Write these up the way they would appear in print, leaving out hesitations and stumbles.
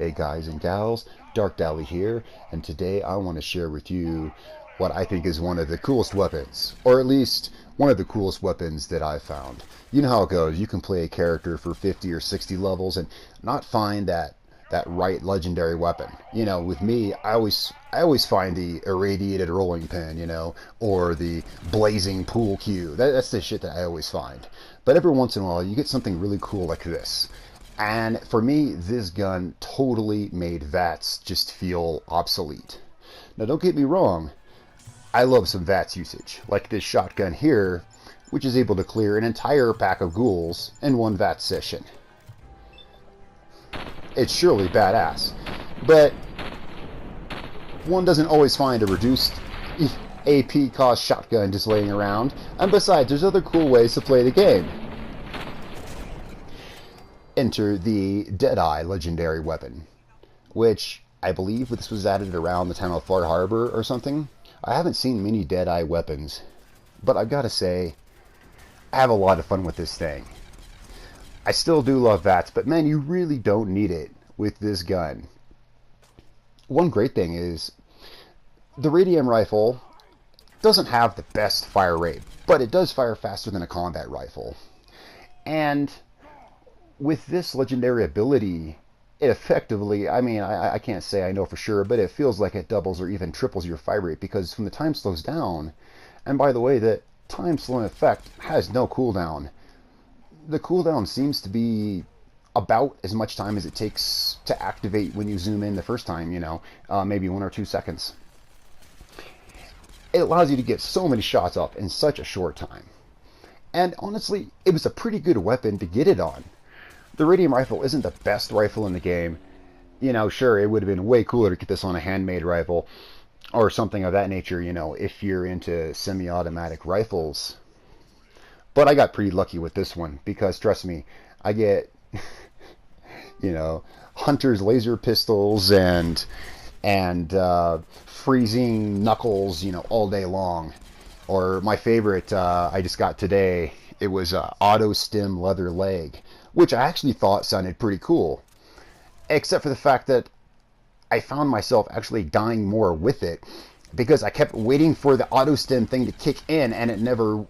Hey guys and gals, Darkdally here, and today I want to share with you what I think is one of the coolest weapons, or at least one of the coolest weapons that I've found. You know how it goes, you can play a character for 50 or 60 levels and not find that right legendary weapon. You know, with me, I always find the irradiated rolling pin, or the blazing pool cue. That's the shit that I always find. But every once in a while, you get something really cool like this. And for me, this gun totally made VATS just feel obsolete. Now, don't get me wrong, I love some VATS usage, like this shotgun here, which is able to clear an entire pack of ghouls in one VATS session. It's surely badass, but one doesn't always find a reduced AP cost shotgun just laying around, and besides, there's other cool ways to play the game. Enter the Deadeye legendary weapon, which I believe this was added around the time of Far Harbor or something. I haven't seen many Deadeye weapons, but I've got to say, I have a lot of fun with this thing. I still do love VATS, but man, you really don't need it with this gun. One great thing is, the Radium Rifle doesn't have the best fire rate, but it does fire faster than a combat rifle. And with this legendary ability, it effectively, I can't say I know for sure, but it feels like it doubles or even triples your fire rate, because when the time slows down, and by the way, the time slowing effect has no cooldown. The cooldown seems to be about as much time as it takes to activate when you zoom in the first time, maybe 1 or 2 seconds. It allows you to get so many shots off in such a short time. And honestly, it was a pretty good weapon to get it on. The Radium Rifle isn't the best rifle in the game. Sure, it would have been way cooler to get this on a handmade rifle or something of that nature, if you're into semi-automatic rifles. But I got pretty lucky with this one because, trust me, I get, Hunter's laser pistols and freezing knuckles, all day long. Or my favorite I just got today, it was auto stim leather leg, which I actually thought sounded pretty cool. Except for the fact that I found myself actually dying more with it because I kept waiting for the auto stim thing to kick in and it never...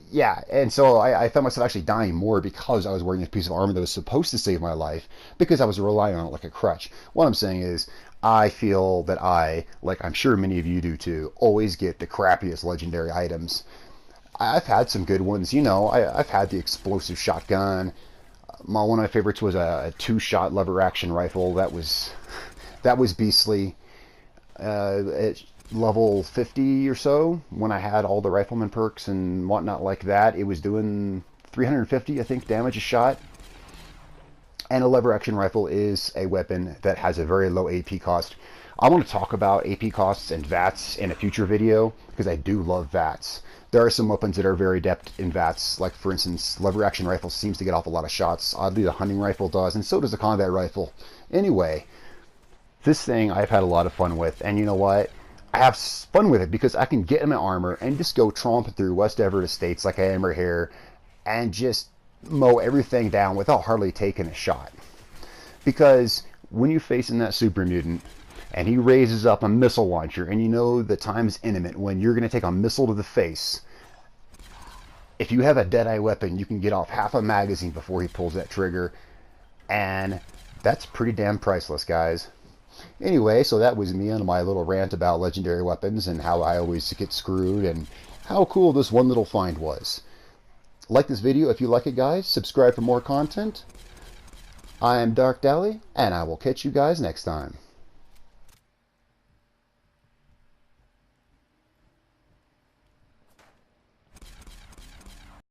Yeah, and so I found myself actually dying more because I was wearing this piece of armor that was supposed to save my life because I was relying on it like a crutch. What I'm saying is, I feel that I, like I'm sure many of you do too, always get the crappiest legendary items. I've had some good ones, I've had the explosive shotgun. One of my favorites was a 2-shot lever action rifle. That was beastly. At level 50 or so, when I had all the rifleman perks and whatnot like that, it was doing 350, I think, damage a shot. And a lever action rifle is a weapon that has a very low AP cost. I want to talk about AP costs and VATS in a future video because I do love VATS. There are some weapons that are very adept in VATS, like for instance, lever action rifle seems to get off a lot of shots. Oddly, the hunting rifle does, and so does the combat rifle. Anyway, this thing I've had a lot of fun with, and you know what? I have fun with it because I can get in my armor and just go tromping through West Everett Estates like I am right here and just mow everything down without hardly taking a shot. Because when you're facing that super mutant and he raises up a missile launcher and you know the time's intimate when you're going to take a missile to the face, if you have a Deadeye weapon, you can get off half a magazine before he pulls that trigger, and that's pretty damn priceless, guys. Anyway, so that was me on my little rant about legendary weapons and how I always get screwed and how cool this one little find was. Like this video if you like it, guys. Subscribe for more content. I am Darkdally, and I will catch you guys next time.